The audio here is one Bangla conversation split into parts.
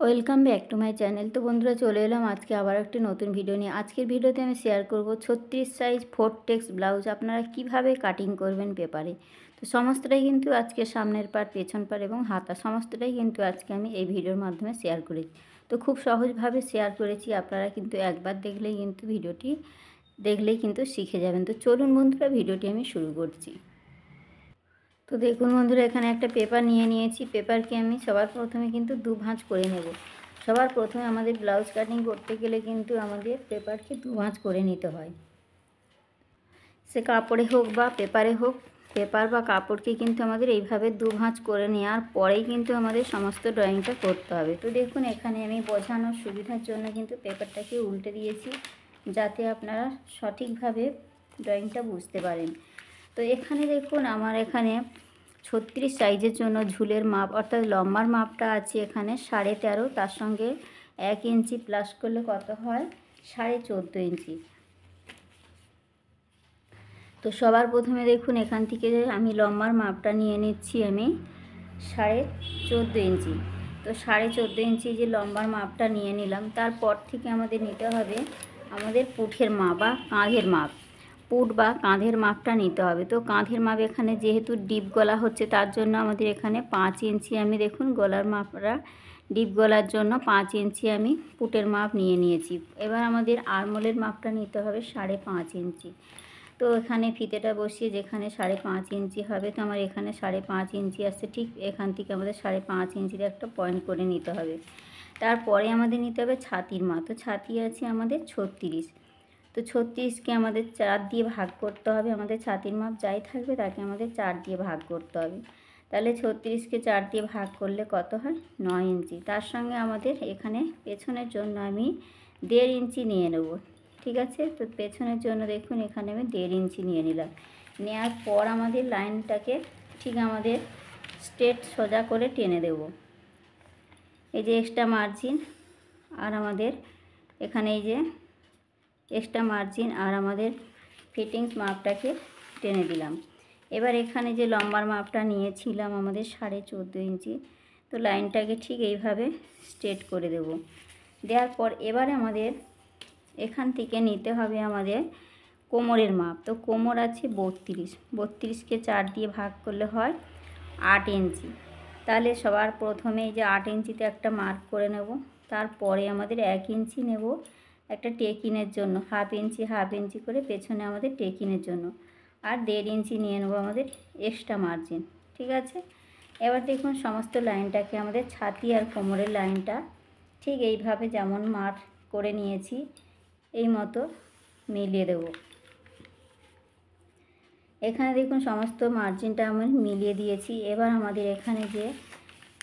Welcome back to my channel. তো বন্ধুরা, চলে এলাম আজকে আবার একটি নতুন ভিডিও নিয়ে। আজকের ভিডিওতে আমি শেয়ার করব 36 সাইজ 4 টেক্স ব্লাউজ আপনারা কিভাবে কাটিং করবেন পেপারে। তো সমস্তটাই কিন্তু আজকে সামনের পার্ট, পেছন পার্ট এবং হাতা সমস্তটাই কিন্তু আজকে আমি এই ভিডিওর মাধ্যমে শেয়ার করেছি। তো খুব সহজভাবে শেয়ার করেছি, আপনারা কিন্তু একবার দেখলেই কিন্তু ভিডিওটি কিন্তু শিখে যাবেন। তো চলুন বন্ধুরা, ভিডিওটি আমি শুরু করছি। তো দেখুন বন্ধুরা, এখানে একটা পেপার নিয়ে নিয়েছি। পেপারকে আমি সবার প্রথমে কিন্তু দু ভাঁজ করে নেব। সবার প্রথমে আমাদের ব্লাউজ কাটিং করতে গেলে কিন্তু আমাদের পেপারকে দু ভাঁজ করে নিতে হয়। সে কাপড়ে হোক বা পেপারে হোক, পেপার বা কাপড়কে কিন্তু আমাদের এইভাবে দু ভাঁজ করে নেওয়ার পরেই কিন্তু আমাদের সমস্ত ড্রয়িংটা করতে হবে। তো দেখুন, এখানে আমি বোঝানোর সুবিধার জন্য কিন্তু পেপারটাকে উল্টে দিয়েছি, যাতে আপনারা সঠিকভাবে ড্রয়িংটা বুঝতে পারেন। তো এখানে দেখুন, আমার এখানে 36 সাইজের জন্য ঝুলের মাপ অর্থাৎ লম্বার মাপটা আছে এখানে 13.5। তার সঙ্গে 1 ইঞ্চি প্লাস করলে কত হয়? 14.5 ইঞ্চি। তো সবার প্রথমে দেখুন, এখান থেকে আমি লম্বার মাপটা নিয়ে নিচ্ছি আমি 14.5 ইঞ্চি। তো 14.5 ইঞ্চি যে লম্বার মাপটা নিয়ে নিলাম, তারপর থেকে আমাদের নিতে হবে আমাদের পুঠের মাপ বা কাঁধের মাপ। পুট বা কাঁধের মাপটা নিতে হবে। তো কাঁধের মাপ এখানে যেহেতু ডিপ গলা হচ্ছে, তার জন্য আমাদের এখানে 5 ইঞ্চি আমি দেখুন গলার মাপটা ডিপ গলার জন্য 5 ইঞ্চি আমি পুটের মাপ নিয়ে নিয়েছি। এবার আমাদের আরমোলের মাপটা নিতে হবে 5.5 ইঞ্চি। তো এখানে ফিতেটা বসিয়ে যেখানে 5.5 ইঞ্চি হবে, তো আমার এখানে 5.5 ইঞ্চি আসছে। ঠিক এখান থেকে আমাদের 5.5 ইঞ্চির একটা পয়েন্ট করে নিতে হবে। তারপরে আমাদের নিতে হবে ছাতির মাপ। তো ছাতি আছে আমাদের 36। তো 36কে আমাদের 4 দিয়ে ভাগ করতে হবে। আমাদের ছাতির মাপ যাই থাকবে তাকে আমাদের 4 দিয়ে ভাগ করতে হবে। তাহলে 36কে 4 দিয়ে ভাগ করলে কত হয়? 9 ইঞ্চি। তার সঙ্গে আমাদের এখানে পেছনের জন্য আমি 1.5 ইঞ্চি নিয়ে নেব। ঠিক আছে, তো পেছনের জন্য দেখুন এখানে আমি 1.5 ইঞ্চি নিয়ে নিলাম। নেওয়ার পর আমাদের লাইনটাকে ঠিক আমাদের স্ট্রেট সোজা করে টেনে দেব। এই যে এক্সট্রা মার্জিন আর আমাদের এখানে এই যে এক্সট্রা মার্জিন আর আমাদের ফিটিংস মাপটাকে টেনে দিলাম। এবার এখানে যে লম্বার মাপটা নিয়েছিলাম আমাদের 14.5 ইঞ্চি, তো লাইনটাকে ঠিক এইভাবে স্ট্রেট করে দেব। দেওয়ার পর এবারে আমাদের এখান থেকে নিতে হবে আমাদের কোমরের মাপ। তো কোমর আছে 32। 32কে 4 দিয়ে ভাগ করলে হয় 8 ইঞ্চি। তাহলে সবার প্রথমে এই যে 8 ইঞ্চিতে একটা মার্ক করে নেব। তারপরে আমাদের 1 ইঞ্চি নেব একটা টেকিনের জন্য, হাফ ইঞ্চি করে পেছনে আমাদের টেকিনের জন্য, আর 1.5 ইঞ্চি নিয়ে নেব আমাদের এক্সট্রা মার্জিন। ঠিক আছে, এবার দেখুন সমস্ত লাইনটাকে আমাদের ছাতি আর কোমরের লাইনটা ঠিক এইভাবে যেমন মার্ক করে নিয়েছি এই মতো মিলিয়ে দেব। এখানে দেখুন সমস্ত মার্জিনটা আমি মিলিয়ে দিয়েছি। এবার আমাদের এখানে যে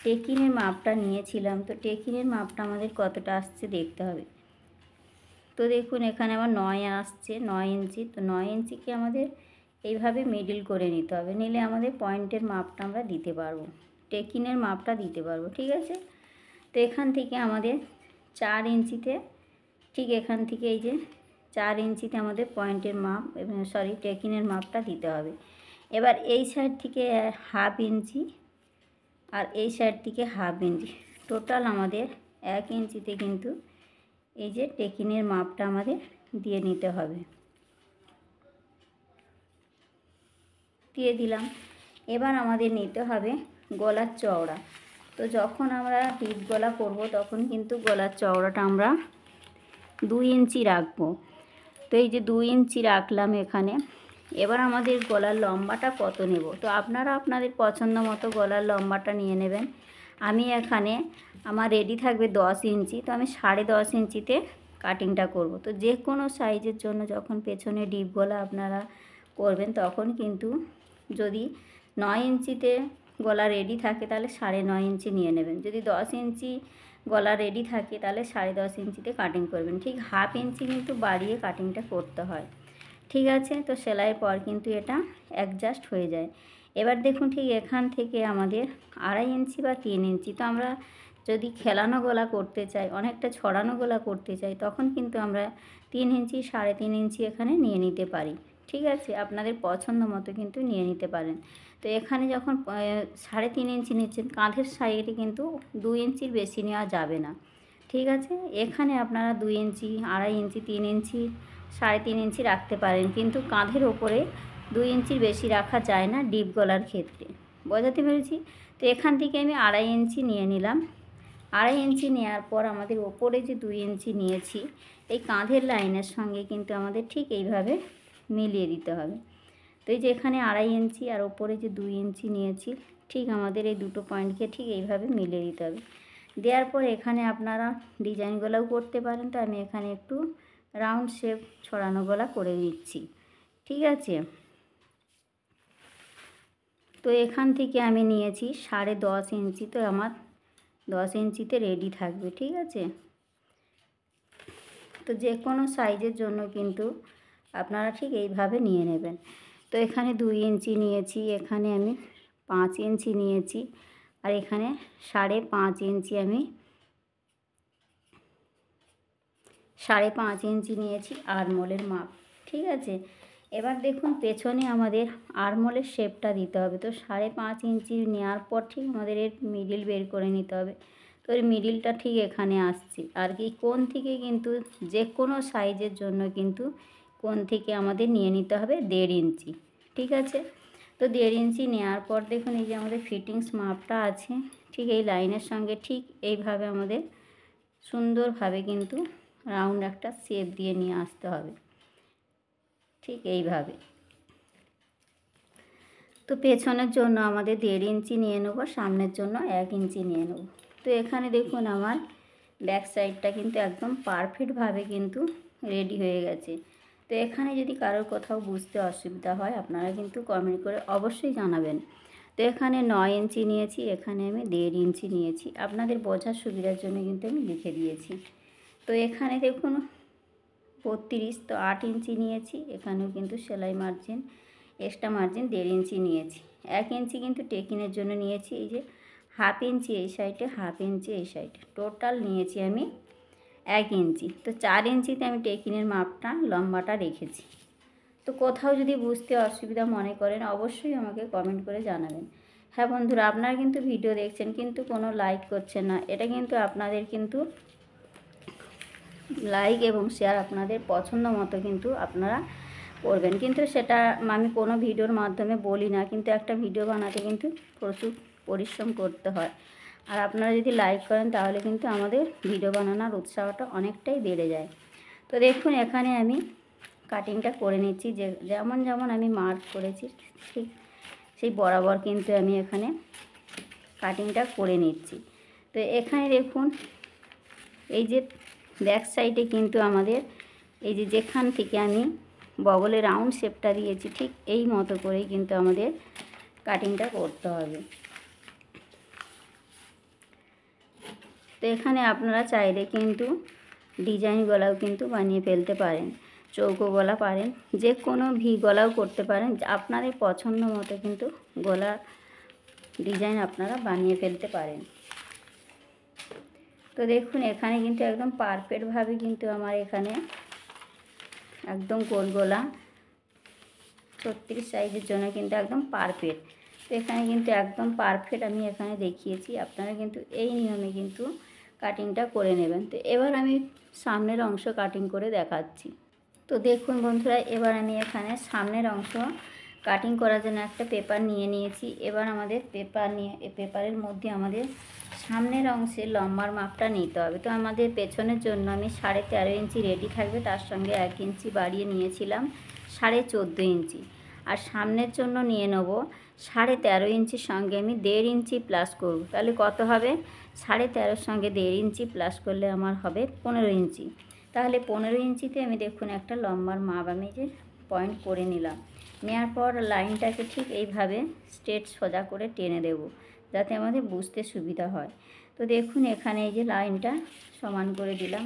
টেকিনের মাপটা নিয়েছিলাম, তো টেকিনের মাপটা আমাদের কতটা আসছে দেখতে হবে। তো দেখুন এখানে আমার 9 আসছে, 9 ইঞ্চি। তো 9 ইঞ্চিকে আমাদের এইভাবে মিডিল করে নিতে হবে, নিলে আমাদের পয়েন্টের মাপটা আমরা দিতে পারবো, টেকিনের মাপটা দিতে পারবো। ঠিক আছে, তো এখান থেকে আমাদের 4 ইঞ্চিতে ঠিক এখান থেকে এই যে 4 ইঞ্চিতে আমাদের পয়েন্টের মাপ টেকিনের মাপটা দিতে হবে। এবার এই সাইড থেকে হাফ ইঞ্চি আর এই সাইড থেকে হাফ ইঞ্চি, টোটাল আমাদের 1 ইঞ্চিতে কিন্তু এই যে টেকিনের মাপটা আমাদের দিয়ে নিতে হবে। দিয়ে দিলাম। এবার আমাদের নিতে হবে গলার চওড়া। তো যখন আমরা ডিপ গলা করব তখন কিন্তু গলার চওড়াটা আমরা 2 ইঞ্চি রাখবো। তো এই যে 2 ইঞ্চি রাখলাম এখানে। এবার আমাদের গলার লম্বাটা কত নেব? তো আপনারা আপনাদের পছন্দ মতো গলার লম্বাটা নিয়ে নেবেন। আমি এখানে আমার রেডি থাকবে 10 ইঞ্চি, তো আমি 10.5 ইঞ্চিতে কাটিংটা করব। তো যে কোনো সাইজের জন্য যখন পেছনে ডিপ গলা আপনারা করবেন তখন কিন্তু যদি 9 ইঞ্চিতে গলা রেডি থাকে তাহলে 9.5 ইঞ্চি নিয়ে নেবেন। যদি 10 ইঞ্চি গলা রেডি থাকে তাহলে 10.5 ইঞ্চিতে কাটিং করবেন। ঠিক হাফ ইঞ্চি কিন্তু বাড়িয়ে কাটিংটা করতে হয়। ঠিক আছে, তো সেলাইয়ের পর কিন্তু এটা অ্যাডজাস্ট হয়ে যায়। এবার দেখুন ঠিক এখান থেকে আমাদের 2.5 ইঞ্চি বা 3 ইঞ্চি, তো আমরা যদি খেলানো গলা করতে চাই, অনেকটা ছড়ানো গলা করতে চাই, তখন কিন্তু আমরা 3 ইঞ্চি 3.5 ইঞ্চি এখানে নিয়ে নিতে পারি। ঠিক আছে, আপনাদের পছন্দ মতো কিন্তু নিয়ে নিতে পারেন। তো তো এখানে যখন 3.5 ইঞ্চি নিচ্ছেন, কাঁধের সাইডে কিন্তু 2 ইঞ্চির বেশি নেওয়া যাবে না, ঠিক আছে। এখানে আপনারা 2 ইঞ্চি, 2.5 ইঞ্চি, 3 ইঞ্চি, 3.5 ইঞ্চি রাখতে পারেন, কিন্তু কাঁধের ওপরে 2 ইঞ্চির বেশি রাখা যায় না ডিপ গলার ক্ষেত্রে, বোঝাতে পেরেছি। তো এখান থেকে আমি 2.5 ইঞ্চি নিয়ে নিলাম। 2.5 ইঞ্চি নেওয়ার পর আমাদের ওপরে যে 2 ইঞ্চি নিয়েছি, এই কাঁধের লাইনের সঙ্গে কিন্তু আমাদের ঠিক এইভাবে মিলিয়ে দিতে হবে। তো এই যে এখানে 2.5 ইঞ্চি আর ওপরে যে 2 ইঞ্চি নিয়েছি, ঠিক আমাদের এই দুটো পয়েন্টকে ঠিক এইভাবে মিলিয়ে দিতে হবে। দেওয়ার পর এখানে আপনারা ডিজাইন গলাও করতে পারেন, তো আমি এখানে একটু রাউন্ড শেপ ছড়ানো গলা করে দিচ্ছি, ঠিক আছে। তো এখান থেকে আমি নিয়েছি 10.5 ইঞ্চি, তো আমার 10 ইঞ্চিতে রেডি থাকবে, ঠিক আছে। তো যে কোনো সাইজের জন্য কিন্তু আপনারা ঠিক এইভাবে নিয়ে নেবেন। তো এখানে 2 ইঞ্চি নিয়েছি, এখানে আমি 5 ইঞ্চি নিয়েছি, আর এখানে 5.5 ইঞ্চি আমি 5.5 ইঞ্চি নিয়েছি আরমোলের মাপ, ঠিক আছে। এবার দেখুন পেছনে আমাদের আরমোলের শেপটা দিতে হবে। তো 5.5 ইঞ্চি নেওয়ার পর ঠিক আমাদের এর মিডিল বের করে নিতে হবে। তো এর মিডিলটা ঠিক এখানে আসছে, আর কি কোণ থেকে কিন্তু যে কোনো সাইজের জন্য কিন্তু কোণ থেকে আমাদের নিয়ে নিতে হবে 1.5 ইঞ্চি, ঠিক আছে। তো 1.5 ইঞ্চি নেওয়ার পর দেখুন এই যে আমাদের ফিটিংস মাপটা আছে, ঠিক এই লাইনের সঙ্গে ঠিক এইভাবে আমাদের সুন্দরভাবে কিন্তু রাউন্ড একটা শেপ দিয়ে নিয়ে আসতে হবে, ঠিক এইভাবে। তো পেছনের জন্য আমাদের 1.5 ইঞ্চি নিয়ে নেব, সামনের জন্য 1 ইঞ্চি নিয়ে নেব। তো এখানে দেখুন আমার ব্যাক সাইডটা কিন্তু একদম পারফেক্টভাবে কিন্তু রেডি হয়ে গেছে। তো এখানে যদি কারোর কোথাও বুঝতে অসুবিধা হয় আপনারা কিন্তু কমেন্ট করে অবশ্যই জানাবেন। তো এখানে 9 ইঞ্চি নিয়েছি, এখানে আমি 1.5 ইঞ্চি নিয়েছি, আপনাদের বোঝার সুবিধার জন্য কিন্তু আমি লিখে দিয়েছি। তো এখানে দেখুন 32, তো 8 ইঞ্চি নিয়েছি, এখানেও কিন্তু সেলাই মার্জিন এক্সট্রা মার্জিন 1.5 ইঞ্চি নিয়েছি। 1 ইঞ্চি কিন্তু টেকিনের জন্য নিয়েছি, এই যে 1/2 ইঞ্চি এই সাইডে, 1/2 ইঞ্চি এই সাইডে, টোটাল নিয়েছি আমি 1 ইঞ্চি। তো 4 ইঞ্চিতে আমি টেকিনের মাপটা লম্বাটা রেখেছি। তো কোথাও যদি বুঝতে অসুবিধা মনে করেন অবশ্যই আমাকে কমেন্ট করে জানাবেন। হ্যাঁ বন্ধুরা, আপনারা কিন্তু ভিডিও দেখছেন কিন্তু কোনো লাইক করছেন না, এটা কিন্তু আপনাদের কিন্তু লাইক এবং শেয়ার আপনাদের পছন্দ মতো কিন্তু আপনারা করবেন, কিন্তু সেটা আমি কোনো ভিডিওর মাধ্যমে বলি না, কিন্তু একটা ভিডিও বানাতে কিন্তু প্রচুর পরিশ্রম করতে হয়। আর আপনারা যদি লাইক করেন তাহলে কিন্তু আমাদের ভিডিও বানানোর উৎসাহটা অনেকটাই বেড়ে যায়। তো দেখুন এখানে আমি কাটিংটা করে নিচ্ছি, যে যেমন যেমন আমি মার্ক করেছি ঠিক সেই বরাবর কিন্তু আমি এখানে কাটিংটা করে নিচ্ছি। তো এখানে দেখুন এই যে ব্যাক সাইডে কিন্তু আমাদের এই যে যেখান থেকে আমি বগলে রাউন্ড শেপটা দিয়েছি ঠিক এই মতো করেই কিন্তু আমাদের কাটিংটা করতে হবে। তো এখানে আপনারা চাইলে কিন্তু ডিজাইন গলাও কিন্তু বানিয়ে ফেলতে পারেন, চৌকো গলা পারেন, যে কোনো ভি গলাও করতে পারেন, আপনাদের পছন্দ মতো কিন্তু গলার ডিজাইন আপনারা বানিয়ে ফেলতে পারেন। তো দেখুন এখানে কিন্তু একদম পারফেক্টভাবে কিন্তু আমার এখানে একদম গোল গলা 36 সাইজের জন্য কিন্তু একদম পারফেক্ট। তো এখানে কিন্তু একদম পারফেক্ট আমি এখানে দেখিয়েছি, আপনারা কিন্তু এই নিয়মে কিন্তু কাটিংটা করে নেবেন। তো এবার আমি সামনের অংশ কাটিং করে দেখাচ্ছি। তো দেখুন বন্ধুরা, এবার আমি এখানে সামনের অংশ কাটিং করার জন্য একটা পেপার নিয়ে নিয়েছি। এবার আমাদের পেপার নিয়ে এই পেপারের মধ্যে আমাদের সামনের অংশের লম্বার মাপটা নিতে হবে। তো আমাদের পেছনের জন্য আমি 13.5 ইঞ্চি রেডি থাকবে, তার সঙ্গে 1 ইঞ্চি বাড়িয়ে নিয়েছিলাম 14.5 ইঞ্চি। আর সামনের জন্য নিয়ে নেব 13.5 ইঞ্চির সঙ্গে আমি 1.5 ইঞ্চি প্লাস করব, তাহলে কত হবে? 13.5 সঙ্গে 1.5 ইঞ্চি প্লাস করলে আমার হবে 15 ইঞ্চি। তাহলে 15 ইঞ্চিতে আমি দেখুন একটা লম্বার মাপ আমি যে পয়েন্ট করে নিলাম। নেওয়ার পর লাইনটাকে ঠিক এইভাবে স্ট্রেট সোজা করে টেনে দেব, যাতে আমাদের বুঝতে সুবিধা হয়। তো দেখুন এখানে এই যে লাইনটা সমান করে দিলাম।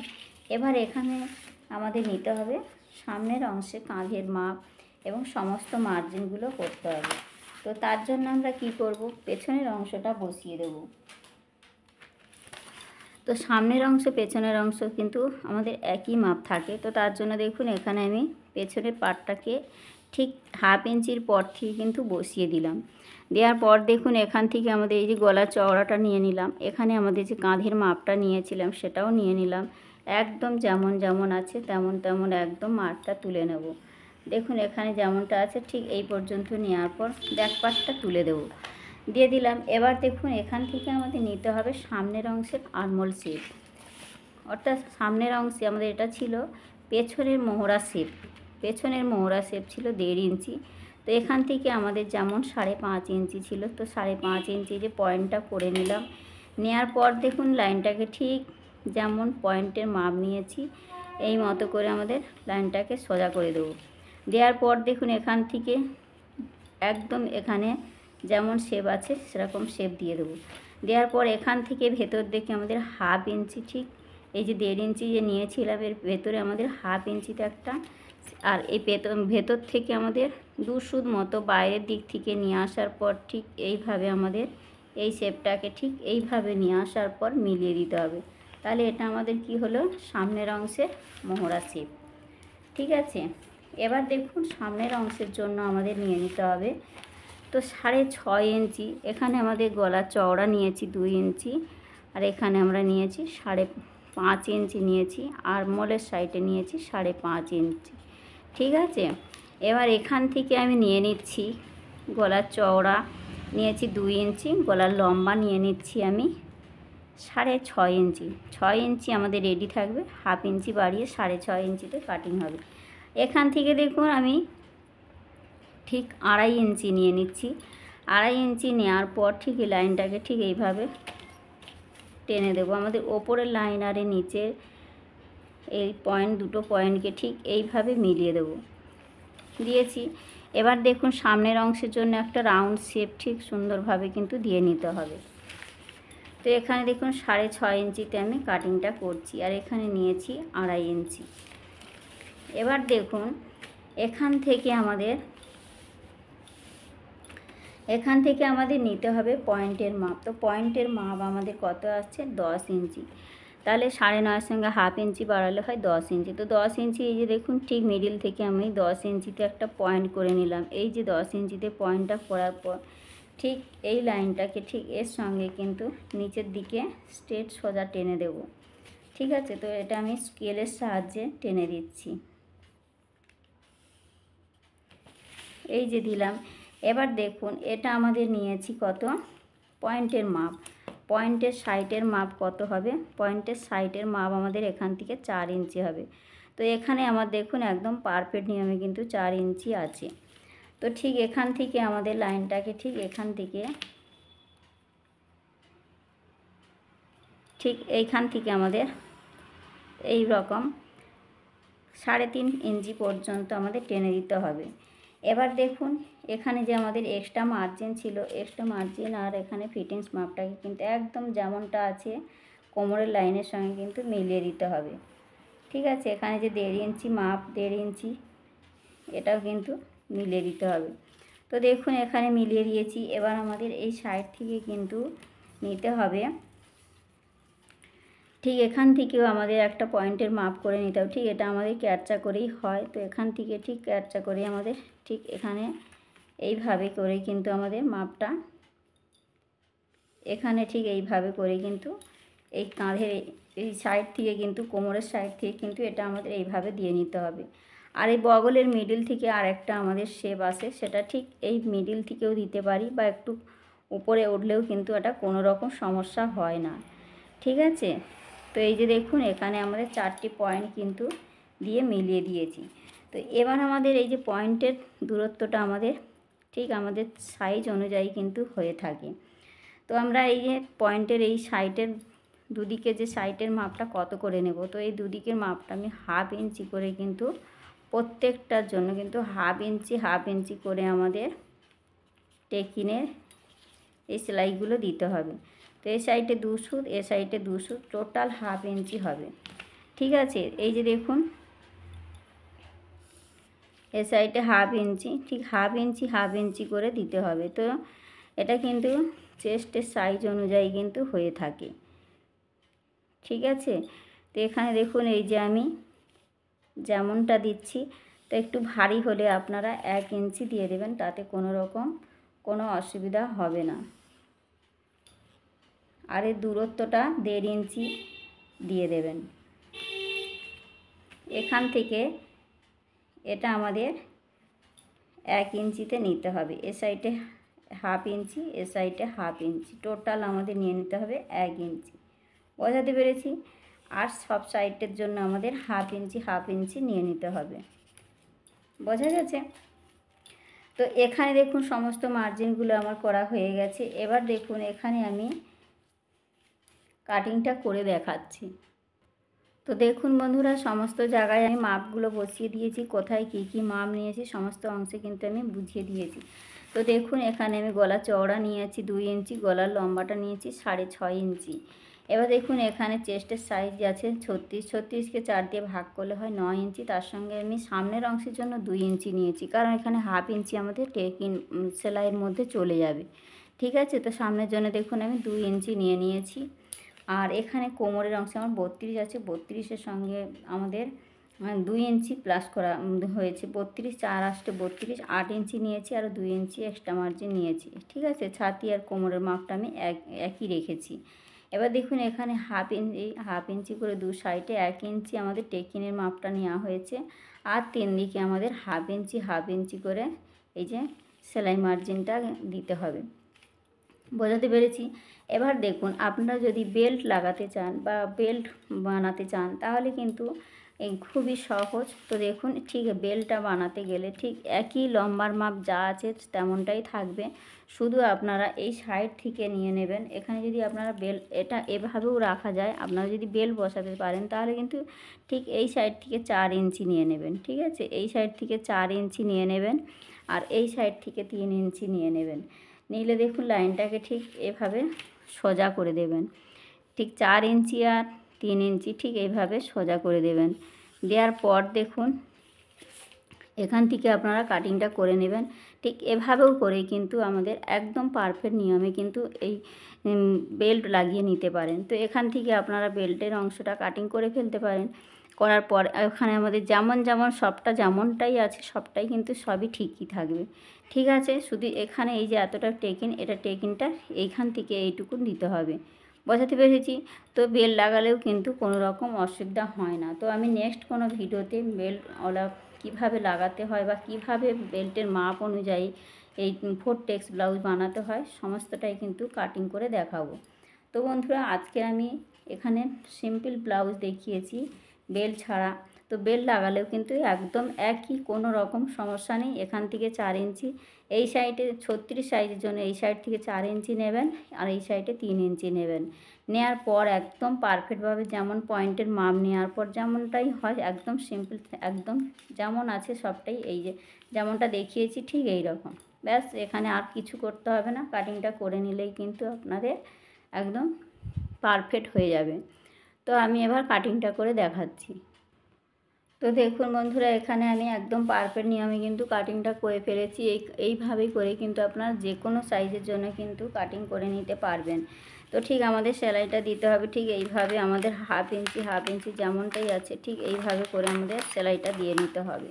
এবার এখানে আমাদের নিতে হবে সামনের অংশে কাঁধের মাপ এবং সমস্ত মার্জিনগুলো করতে হবে। তো তার জন্য আমরা কি করব, পেছনের অংশটা বসিয়ে দেব। তো সামনের অংশ পেছনের অংশ কিন্তু আমাদের একই মাপ থাকে। তো তার জন্য দেখুন এখানে আমি পেছনের পার্টটাকে ঠিক 1/2 ইঞ্চির পর থেকে কিন্তু বসিয়ে দিলাম। দেওয়ার পর দেখুন এখান থেকে আমাদের এই যে গলার চওড়াটা নিয়ে নিলাম, এখানে আমাদের যে কাঁধের মাপটা নিয়েছিলাম সেটাও নিয়ে নিলাম, একদম যেমন যেমন আছে তেমন তেমন একদম মাপটা তুলে নেব। দেখুন এখানে যেমনটা আছে ঠিক এই পর্যন্ত নেওয়ার পর ব্যাক পার্টটা তুলে দেব, দিয়ে দিলাম। এবার দেখুন এখান থেকে আমাদের নিতে হবে সামনের অংশের আরমোল শেপ, অর্থাৎ সামনের অংশে আমাদের এটা ছিল পেছনের মোহরা শেপ, পেছনের মোহরা শেপ ছিল 1.5 ইঞ্চি। তো এখান থেকে আমাদের যেমন 5.5 ইঞ্চি ছিল, তো 5.5 ইঞ্চি যে পয়েন্টটা করে নিলাম। নেওয়ার পর দেখুন লাইনটাকে ঠিক যেমন পয়েন্টের মাপ নিয়েছি এই মতো করে আমাদের লাইনটাকে সোজা করে দেবো। দেওয়ার পর দেখুন এখান থেকে একদম এখানে যেমন শেপ আছে সেরকম শেপ দিয়ে দেবো। দেওয়ার পর এখান থেকে ভেতর দিকে আমাদের 1/2 ইঞ্চি, ঠিক এই যে 1.5 ইঞ্চি যে নিয়েছিলাম এর ভেতরে আমাদের 1/2 ইঞ্চিতে একটা, আর এই ভেতর থেকে আমাদের 2 সুত মতো বাইরের দিক থেকে নিয়ে আসার পর ঠিক এইভাবে আমাদের এই শেপটাকে ঠিক এইভাবে নিয়ে আসার পর মিলিয়ে দিতে হবে। তাহলে এটা আমাদের কি হলো, সামনের অংশের মোহরা শেপ। ঠিক আছে, এবার দেখুন সামনের অংশের জন্য আমাদের নিয়ে নিতে হবে তো 6.5 ইঞ্চি। এখানে আমাদের গলার চওড়া নিয়েছি 2 ইঞ্চি, আর এখানে আমরা নিয়েছি 5.5 ইঞ্চি নিয়েছি, আর মোলের সাইডে নিয়েছি 5.5 ইঞ্চি। ঠিক আছে, এবার এখান থেকে আমি নিয়ে নিচ্ছি গলার চওড়া নিয়েছি 2 ইঞ্চি, গলার লম্বা নিয়ে নিচ্ছি আমি 6.5 ইঞ্চি। 6 ইঞ্চি আমাদের রেডি থাকবে, 1/2 ইঞ্চি বাড়িয়ে 6.5 ইঞ্চিতে কাটিং হবে। এখান থেকে দেখুন আমি ঠিক 2.5 ইঞ্চি নিয়ে নিচ্ছি। 2.5 ইঞ্চি নেওয়ার পর ঠিক এই লাইনটাকে ঠিক এইভাবে টেনে দেবো। আমাদের ওপরের লাইন আর নিচের এই দুটো পয়েন্টকে ঠিক এইভাবে মিলিয়ে দেবো, দিয়েছি। এবার দেখুন সামনের অংশের জন্য একটা রাউন্ড শেপ ঠিক সুন্দরভাবে কিন্তু দিয়ে নিতে হবে। তো এখানে দেখুন 6.5 ইঞ্চিতে আমি কাটিংটা করছি, আর এখানে নিয়েছি 2.5 ইঞ্চি। এবার দেখুন এখান থেকে আমাদের নিতে হবে পয়েন্টের মাপ। তো পয়েন্টের মাপ আমাদের কত আসছে, 10 ইঞ্চি। তাহলে 9.5 সঙ্গে 1/2 ইঞ্চি বাড়ালে হয় 10 ইঞ্চি। তো 10 ইঞ্চি এই যে দেখুন ঠিক মিডিল থেকে আমি 10 ইঞ্চিতে একটা পয়েন্ট করে নিলাম। এই যে 10 ইঞ্চিতে পয়েন্টটা করার পর ঠিক এই লাইনটাকে ঠিক এর সঙ্গে কিন্তু নিচের দিকে স্ট্রেট সোজা টেনে দেব। ঠিক আছে, তো এটা আমি স্কেলের সাহায্যে টেনে দিচ্ছি, এই যে দিলাম। এবার দেখুন এটা আমাদের নিয়েছি কত, পয়েন্টের মাপ। পয়েন্টের সাইডের মাপ কত হবে, পয়েন্টের সাইডের মাপ আমাদের এখান থেকে 4 ইঞ্চি হবে। তো এখানে আমার দেখুন একদম পারফেক্ট নিয়মে কিন্তু 4 ইঞ্চি আছে। তো ঠিক এখান থেকে আমাদের লাইনটাকে ঠিক এখান থেকে ঠিক এইখান থেকে আমাদের এই রকম 3.5 ইঞ্চি পর্যন্ত আমাদের টেনে দিতে হবে। এবার দেখুন এখানে যে আমাদের এক্সট্রা মার্জিন ছিল, এক্সট্রা মার্জিন আর এখানে ফিটিংস মাপটাকে কিন্তু একদম যেমনটা আছে কোমরের লাইনের সঙ্গে কিন্তু মিলিয়ে দিতে হবে। ঠিক আছে, এখানে যে 1.5 ইঞ্চি মাপ, 1.5 ইঞ্চি এটাও কিন্তু মিলিয়ে দিতে হবে। তো দেখুন এখানে মিলিয়ে দিয়েছি। এবার আমাদের এই সাইড থেকে কিন্তু নিতে হবে, ঠিক এখান থেকেও আমাদের একটা পয়েন্টের মাপ করে নিতে হবে। ঠিক এটা আমাদের ক্যাপচা করেই হয়। তো এখান থেকে ঠিক ক্যাপচা করে আমাদের ঠিক এখানে এইভাবে করে কিন্তু আমাদের মাপটা এখানে ঠিক এইভাবে করে কিন্তু এই কাঁধের এই সাইড থেকে কিন্তু কোমরের সাইড থেকে কিন্তু এটা আমাদের এইভাবে দিয়ে নিতে হবে। আর এই বগলের মিডিল থেকে আর একটা আমাদের শেপ আসে, সেটা ঠিক এই মিডিল থেকেও দিতে পারি, বা একটু উপরে উঠলেও কিন্তু এটা কোনো রকম সমস্যা হয় না। ঠিক আছে, তো এই যে দেখুন এখানে আমাদের 4টি পয়েন্ট কিন্তু দিয়ে মিলিয়ে দিয়েছি। তো এবার আমাদের এই যে পয়েন্টের দূরত্বটা আমাদের ঠিক আমাদের সাইজ অনুযায়ী কিন্তু হয়ে থাকে। তো আমরা এই যে পয়েন্টের এই সাইডের দুদিকে যে সাইডের মাপটা কত করে নেব, তো এই দুদিকের মাপটা আমি 1/2 ইঞ্চি করে কিন্তু প্রত্যেকটার জন্য কিন্তু 1/2 ইঞ্চি করে আমাদের টেকিনের এই সেলাইগুলো দিতে হবে। তো এই সাইডে 2 সুত, এ সাইডে 2 সুত, টোটাল 1/2 ইঞ্চি হবে। ঠিক আছে, এই যে দেখুন এ সাইডে 1/2 ইঞ্চি, ঠিক 1/2 ইঞ্চি করে দিতে হবে। তো এটা কিন্তু চেস্টের সাইজ অনুযায়ী কিন্তু হয়ে থাকে। ঠিক আছে, তো এখানে দেখুন এই যে আমি যেমনটা দিচ্ছি, তো একটু ভারী হলে আপনারা 1 ইঞ্চি দিয়ে দেবেন, তাতে কোনো রকম কোনো অসুবিধা হবে না। আর এর দূরত্বটা 1.5 ইঞ্চি দিয়ে দেবেন। এখান থেকে এটা আমাদের 1 ইঞ্চিতে নিতে হবে, এ সাইডে 1/2 ইঞ্চি, এ সাইডে 1/2 ইঞ্চি, টোটাল আমাদের নিয়ে নিতে হবে 1 ইঞ্চি। বোঝাতে পেরেছি? আর সব সাইডের জন্য আমাদের 1/2 ইঞ্চি 1/2 ইঞ্চি নিয়ে নিতে হবে। বোঝা গেছে? তো এখানে দেখুন সমস্ত মার্জিনগুলো আমার করা হয়ে গেছে। এবার দেখুন এখানে আমি কাটিংটা করে দেখাচ্ছি। তো দেখুন বন্ধুরা, সমস্ত জায়গায় আমি মাপগুলো বসিয়ে দিয়েছি, কোথায় কী কী মাপ নিয়েছি সমস্ত অংশে কিন্তু আমি বুঝিয়ে দিয়েছি। তো দেখুন এখানে আমি গলা চওড়া নিয়েছি 2 ইঞ্চি, গলার লম্বাটা নিয়েছি 6.5 ইঞ্চি। এবার দেখুন এখানে চেস্টের সাইজ আছে 36, 36কে 4 দিয়ে ভাগ করলে হয় 9 ইঞ্চি। তার সঙ্গে আমি সামনের অংশের জন্য 2 ইঞ্চি নিয়েছি, কারণ এখানে 1/2 ইঞ্চি আমাদের টেকিং সেলাইয়ের মধ্যে চলে যাবে। ঠিক আছে? তো সামনের জন্য দেখুন আমি 2 ইঞ্চি নিয়ে নিয়েছি। আর এখানে কোমরের অংশে আমার 32 আছে, 32-এর সঙ্গে আমাদের 2 ইঞ্চি প্লাস করা হয়েছে। 32, 4 8 32, 8 ইঞ্চি নিয়েছি, আর 2 ইঞ্চি এক্সট্রা মার্জিন নিয়েছি। ঠিক আছে? ছাতি আর কোমরের মাপটা আমি একই রেখেছি। এবার দেখুন এখানে 1/2 ইঞ্চি করে দু সাইডে 1 ইঞ্চি আমাদের টেকিনের মাপটা নেওয়া হয়েছে। আর 3 দিকে আমাদের 1/2 ইঞ্চি করে এই যে সেলাই মার্জিনটা দিতে হবে। বোঝাতে পেরেছি? এবার দেখুন আপনারা যদি বেল্ট লাগাতে চান বা বেল্ট বানাতে চান তাহলে কিন্তু এই খুবই সহজ। তো দেখুন ঠিক বেল্টটা বানাতে গেলে ঠিক একই লম্বার মাপ যা আছে তেমনটাই থাকবে, শুধু আপনারা এই সাইড থেকে নিয়ে নেবেন। এখানে যদি আপনারা বেল্ট এটা এভাবেও রাখা যায়, আপনারা যদি বেল্ট বসাতে পারেন তাহলে কিন্তু ঠিক এই সাইড থেকে 4 ইঞ্চি নিয়ে নেবেন। ঠিক আছে? এই সাইড থেকে 4 ইঞ্চি নিয়ে নেবেন, আর এই সাইড থেকে 3 ইঞ্চি নিয়ে নেবেন। নিলে দেখুন লাইনটাকে ঠিক এভাবে সোজা করে দেবেন। ঠিক 4 ইঞ্চি আর 3 ইঞ্চি ঠিক এইভাবে সোজা করে দেবেন। দেওয়ার পর দেখুন এখান থেকে আপনারা কাটিংটা করে নেবেন। ঠিক এভাবেও করে কিন্তু আমাদের একদম পারফেক্ট নিয়মে কিন্তু এই বেল্ট লাগিয়ে নিতে পারেন। তো এখান থেকে আপনারা বেল্টের অংশটা কাটিং করে ফেলতে পারেন। করার পর এখানে আমাদের যেমন যেমন সবটা যেমনটাই আছে সবটাই কিন্তু সবই ঠিকই থাকবে। ঠিক আছে? শুধু এখানে এই যে এতটা টেকিন, এটা টেকিনটা এইখান থেকে এইটুকু দিতে হবে। বোঝাতে পেরেছি? তো বেল্ট লাগালেও কিন্তু কোনো রকম অসুবিধা হয় না। তো আমি নেক্সট কোনো ভিডিওতে বেল্টওয়ালা কীভাবে লাগাতে হয় বা কীভাবে বেল্টের মাপ অনুযায়ী এই 4 টেক্স ব্লাউজ বানাতে হয় সমস্তটাই কিন্তু কাটিং করে দেখাবো। তো বন্ধুরা আজকে আমি এখানে সিম্পল ব্লাউজ দেখিয়েছি বেল্ট ছাড়া। তো বেল্ট লাগালেও কিন্তু একদম একই, কোনো রকম সমস্যা নেই। এখান থেকে 4 ইঞ্চি, এই সাইডে 36 সাইজের জন্য এই সাইড থেকে 4 ইঞ্চি নেবেন, আর এই সাইডে 3 ইঞ্চি নেবেন। নেওয়ার পর একদম পারফেক্টভাবে যেমন পয়েন্টের মাপ নেওয়ার পর যেমনটাই হয় একদম সিম্পল, একদম যেমন আছে সবটাই এই যে যেমনটা দেখিয়েছি ঠিক এই রকম। ব্যাস, এখানে আর কিছু করতে হবে না। কাটিংটা করে নিলেই কিন্তু আপনাদের একদম পারফেক্ট হয়ে যাবে। তো আমি এবার কাটিংটা করে দেখাচ্ছি। তো দেখুন বন্ধুরা এখানে আমি একদম পারফেক্ট নিয়মে কিন্তু কাটিংটা করে ফেলেছি। এইভাবেই করে কিন্তু আপনার যে কোনো সাইজের জন্য কিন্তু কাটিং করে নিতে পারবেন। তো ঠিক আমাদের সেলাইটা দিতে হবে ঠিক এইভাবে, আমাদের 1/2 ইঞ্চি যেমনটাই আছে ঠিক এইভাবে করে আমাদের সেলাইটা দিয়ে নিতে হবে।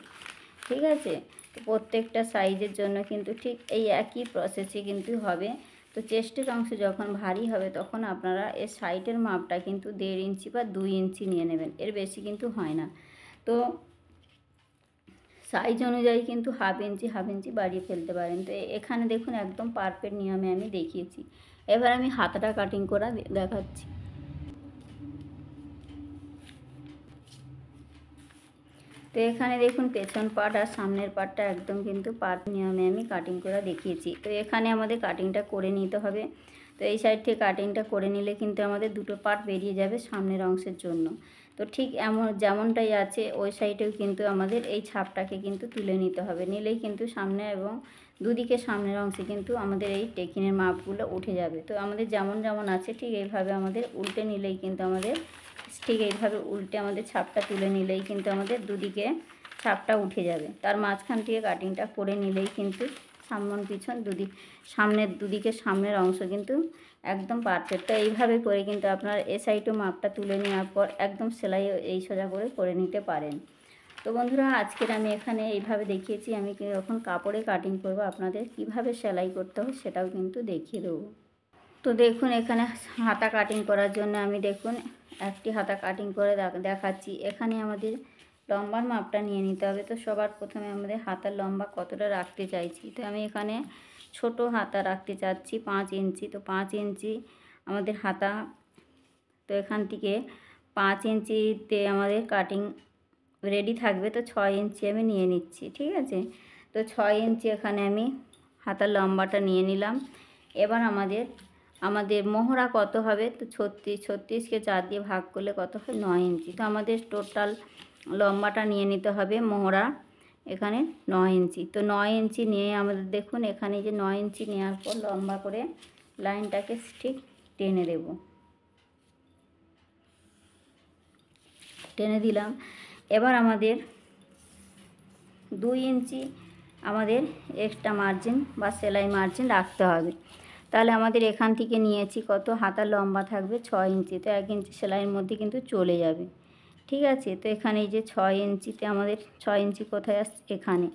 ঠিক আছে? তো প্রত্যেকটা সাইজের জন্য কিন্তু ঠিক এই একই প্রসেসে কিন্তু হবে। তো চেস্টের অংশ যখন ভারী হবে তখন আপনারা এর সাইডের মাপটা কিন্তু 1.5 ইঞ্চি বা 2 ইঞ্চি নিয়ে নেবেন, এর বেশি কিন্তু হয় না। তো সাইজ অনুযায়ী কিন্তু 1/2 ইঞ্চি বাড়িয়ে ফেলতে পারেন। তো এখানে দেখুন একদম পারফেক্ট নিয়মে আমি দেখিয়েছি। এবার আমি হাতাটা কাটিং করা দেখাচ্ছি। তো এখানে দেখুন পেছন পার্ট আর সামনের পার্টটা একদম কিন্তু পার্ট নিয়মে আমি কাটিং করা দেখিয়েছি। তো এখানে আমাদের কাটিংটা করে নিতে হবে। তো এই সাইড থেকে কাটিংটা করে নিলে কিন্তু আমাদের দুটো পার্ট বেরিয়ে যাবে সামনের অংশের জন্য। তো ঠিক যেমনটাই আছে ওই সাইডেও কিন্তু আমাদের এই ছাপটাকে কিন্তু তুলে নিতে হবে, নিলেই কিন্তু সামনে এবং দুদিকে সামনের অংশে কিন্তু আমাদের এই টেকিনের মাপগুলো উঠে যাবে। তো আমাদের যেমন যেমন আছে ঠিক এইভাবে আমাদের উল্টে নিলেই কিন্তু আমাদের ঠিক এইভাবে উল্টে আমাদের ছাপটা তুলে নিলেই কিন্তু আমাদের দুদিকে ছাপটা উঠে যাবে। তার মাঝখান থেকে কাটিংটা করে নিলেই কিন্তু সামন পিছন সামনের দুদিকে সামনের অংশ কিন্তু একদম পারফেক্ট। তো এইভাবে করে কিন্তু আপনার এ সাইডও মাপটা তুলে নেওয়ার পর একদম সেলাই এই সোজা করে নিতে পারেন। তো তো বন্ধুরা, আজকের আমি এখানে এইভাবে দেখিয়েছি আমি যখন কাপড়ে কাটিং করব, আপনাদের কিভাবে সেলাই করতে হয় সেটাও কিন্তু দেখিয়ে দেবো। তো দেখুন, এখানে হাতা কাটিং করার জন্য আমি দেখুন একটি হাতা কাটিং করে দেখাচ্ছি। এখানে আমাদের লম্বার মাপটা নিয়ে নিতে হবে। তো সবার প্রথমে আমাদের হাতার লম্বা কতটা রাখতে চাইছি, তো আমি এখানে ছোট হাতা রাখতে চাচ্ছি 5 ইঞ্চি। তো 5 ইঞ্চি আমাদের হাতা, তো এখান থেকে 5 ইঞ্চিতে আমাদের কাটিং রেডি থাকবে। তো 6 ইঞ্চি আমি নিয়ে নিচ্ছি, ঠিক আছে। তো 6 ইঞ্চি এখানে আমি হাতার লম্বাটা নিয়ে নিলাম। এবার আমাদের মোহরা কত হবে, তো 36কে 4 দিয়ে ভাগ করলে কত হয়, 9 ইঞ্চি। তো আমাদের টোটাল লম্বাটা নিয়ে নিতে হবে মোহরা এখানে 9 ইঞ্চি। তো 9 ইঞ্চি নিয়ে আমাদের দেখুন এখানে যে 9 ইঞ্চি নেওয়ার পর লম্বা করে লাইনটাকে ঠিক টেনে দেব, টেনে দিলাম। এবার আমাদের 2 ইঞ্চি আমাদের এক্সট্রা মার্জিন বা সেলাই মার্জিন রাখতে হবে। তাহলে আমাদের এখান থেকে নিয়েছি কত, হাতার লম্বা থাকবে 6 ইঞ্চি। তো 1 ইঞ্চি সেলাইয়ের মধ্যে কিন্তু চলে যাবে, ঠিক আছে। তো এখানে এই যে 6 ইঞ্চিতে আমাদের 6 ইঞ্চি কোথায় আসছে, এখানে।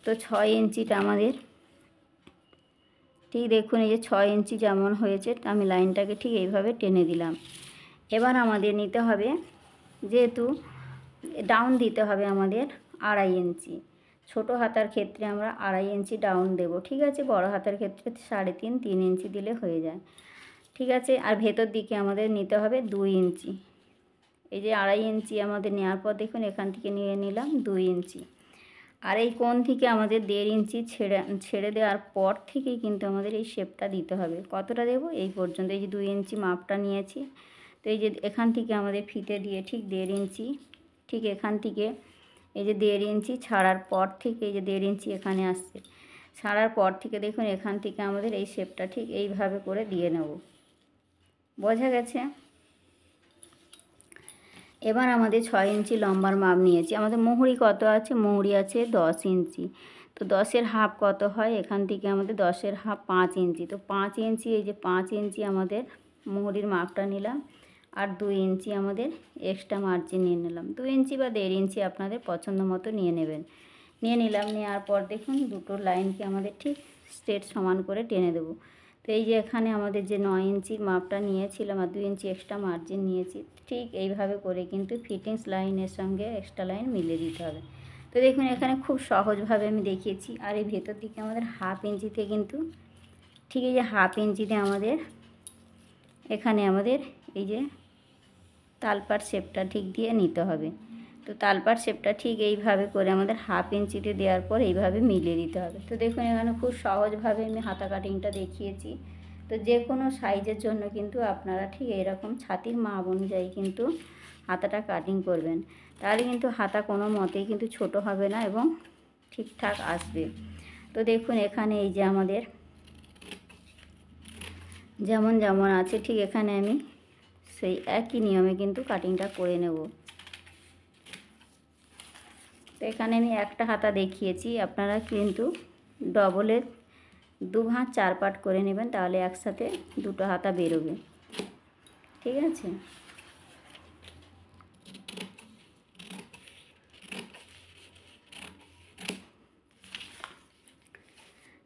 তো 6 ইঞ্চিটা আমাদের ঠিক দেখুন এই যে 6 ইঞ্চি যেমন হয়েছে, আমি লাইনটাকে ঠিক এইভাবে টেনে দিলাম। এবার আমাদের নিতে হবে, যেহেতু ডাউন দিতে হবে আমাদের 2.5 ইঞ্চি। ছোটো হাতার ক্ষেত্রে আমরা 2.5 ইঞ্চি ডাউন দেব, ঠিক আছে। বড় হাতার ক্ষেত্রে 3.5-3 ইঞ্চি দিলে হয়ে যায়, ঠিক আছে। আর ভেতর দিকে আমাদের নিতে হবে 2 ইঞ্চি। এই যে 2.5 ইঞ্চি আমাদের নেওয়ার পর দেখুন এখান থেকে নিয়ে নিলাম 2 ইঞ্চি। আর এই কোণ থেকে আমাদের 1.5 ইঞ্চি ছেড়ে দেওয়ার পর থেকেই কিন্তু আমাদের এই শেপটা দিতে হবে। কতটা দেব, এই পর্যন্ত। এই যে 2 ইঞ্চি মাপটা নিয়েছি। তো এই যে এখান থেকে আমাদের ফিতে দিয়ে ঠিক 1.5 ইঞ্চি, ঠিক এখান থেকে এই যে 1.5 ইঞ্চি ছাড়ার পর থেকে এই যে 1.5 ইঞ্চি এখানে আসছে, ছাড়ার পর থেকে দেখুন এখান থেকে আমাদের এই শেপটা ঠিক এইভাবে করে দিয়ে নেব, বোঝা গেছে। এবার আমাদের 6 ইঞ্চি লম্বার মাপ নিয়েছি। আমাদের মুহুরি কত আছে, মুহুরি আছে 10 ইঞ্চি। তো 10-এর হাফ কত হয়, এখান থেকে আমাদের 10-এর হাফ 5 ইঞ্চি। তো 5 ইঞ্চি, এই যে 5 ইঞ্চি আমাদের মুহুরির মাপটা নিলাম। আর 2 ইঞ্চি আমাদের এক্সট্রা মার্জিন নিয়ে নিলাম। 2 ইঞ্চি বা 1.5 ইঞ্চি আপনাদের পছন্দ মতো নিয়ে নেবেন। নিয়ে নিলাম, নেওয়ার পর দেখুন দুটো লাইনকে আমাদের ঠিক স্ট্রেট সমান করে টেনে দেবো। তো এই যে এখানে আমাদের যে 9 ইঞ্চির মাপটা নিয়েছিলাম আর 2 ইঞ্চি এক্সট্রা মার্জিন নিয়েছি, ঠিক এইভাবে করে কিন্তু ফিটিংস লাইনের সঙ্গে এক্সট্রা লাইন মিলিয়ে দিতে হবে। তো দেখুন এখানে খুব সহজভাবে আমি দেখিয়েছি। আর এই ভেতর দিকে আমাদের 1/2 ইঞ্চিতে কিন্তু ঠিক এই যে 1/2 ইঞ্চিতে আমাদের এখানে আমাদের এই যে তালপাট শেপটা ঠিক দিয়ে নিতে হবে। তো তালপাট শেপটা ঠিক এইভাবে করে আমাদের 1/2 ইঞ্চিতে দেওয়ার পর এইভাবে মিলিয়ে দিতে হবে। তো দেখুন এখানে খুব সহজভাবে আমি হাতা কাটিংটা দেখিয়েছি। তো যে কোনো সাইজের জন্য কিন্তু আপনারা ঠিক এরকম ছাতির মাপ অনুযায়ী কিন্তু হাতাটা কাটিং করবেন, তাহলে কিন্তু হাতা কোনো মতেই কিন্তু ছোট হবে না এবং ঠিকঠাক আসবে। তো দেখুন এখানে এই যে আমাদের যেমন যেমন আছে ঠিক এখানে আমি সেই একই নিয়মে কিন্তু কাটিংটা করে নেব। তো এখানে আমি একটা হাতা দেখিয়েছি, আপনারা কিন্তু ডবলের 2 ভাঁজ 4 পাট করে নেবেন, তাহলে একসাথে দুটো হাতা বেরোবে, ঠিক আছে।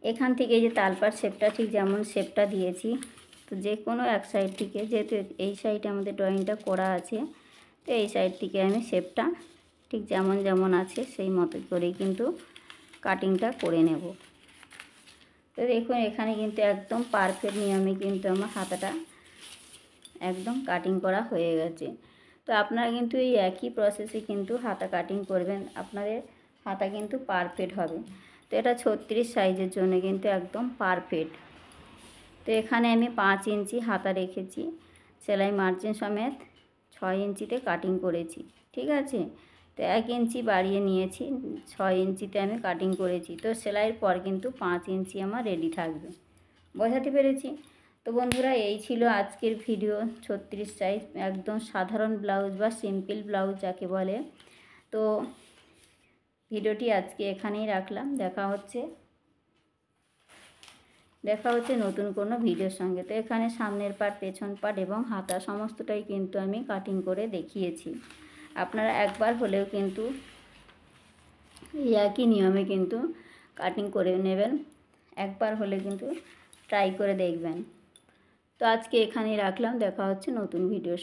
এখান থেকে এই যে তালপাট শেপটা ঠিক যেমন শেপটা দিয়েছি, তো যে কোনো এক সাইড থেকে, যেহেতু এই সাইডে আমাদের ড্রয়িংটা করা আছে, তো এই সাইড থেকে আমি শেপটা ঠিক যেমন যেমন আছে সেই মতো করেই কিন্তু কাটিংটা করে নেব। তো দেখুন এখানে কিন্তু একদম পারফেক্ট নিয়মে কিন্তু আমার হাতাটা একদম কাটিং করা হয়ে গেছে। তো আপনারা কিন্তু এই একই প্রসেসে কিন্তু হাতা কাটিং করবেন, আপনাদের হাতা কিন্তু পারফেক্ট হবে। তো এটা 36 সাইজের জন্য কিন্তু একদম পারফেক্ট। তো এখানে আমি 5 ইঞ্চি হাতা রেখেছি, সেলাই মার্জিন সমেত 6 ইঞ্চিতে কাটিং করেছি, ঠিক আছে। তো 1 ইঞ্চি বাড়িয়ে নিয়েছি, 6 ইঞ্চিতে আমি কাটিং করেছি। তো সেলাইয়ের পর কিন্তু 5 ইঞ্চি আমার রেডি থাকবে, বোঝাতে পেরেছি। তো বন্ধুরা, এই ছিল আজকের ভিডিও। 36 সাইজ একদম সাধারণ ব্লাউজ বা সিম্পল ব্লাউজ যাকে বলে। তো ভিডিওটি আজকে এখানেই রাখলাম, দেখা হচ্ছে নতুন কোনো ভিডিওর সঙ্গে। তো এখানে সামনের পাট, পেছন পাট এবং হাতা সমস্তটাই কিন্তু আমি কাটিং করে দেখিয়েছি। আপনারা একবার হলেও কিন্তু এই একই নিয়মে কিন্তু কাটিং করে নেবেন, একবার হলে কিন্তু ট্রাই করে দেখবেন। তো আজকে এখানেই রাখলাম, দেখা হচ্ছে নতুন ভিডিওর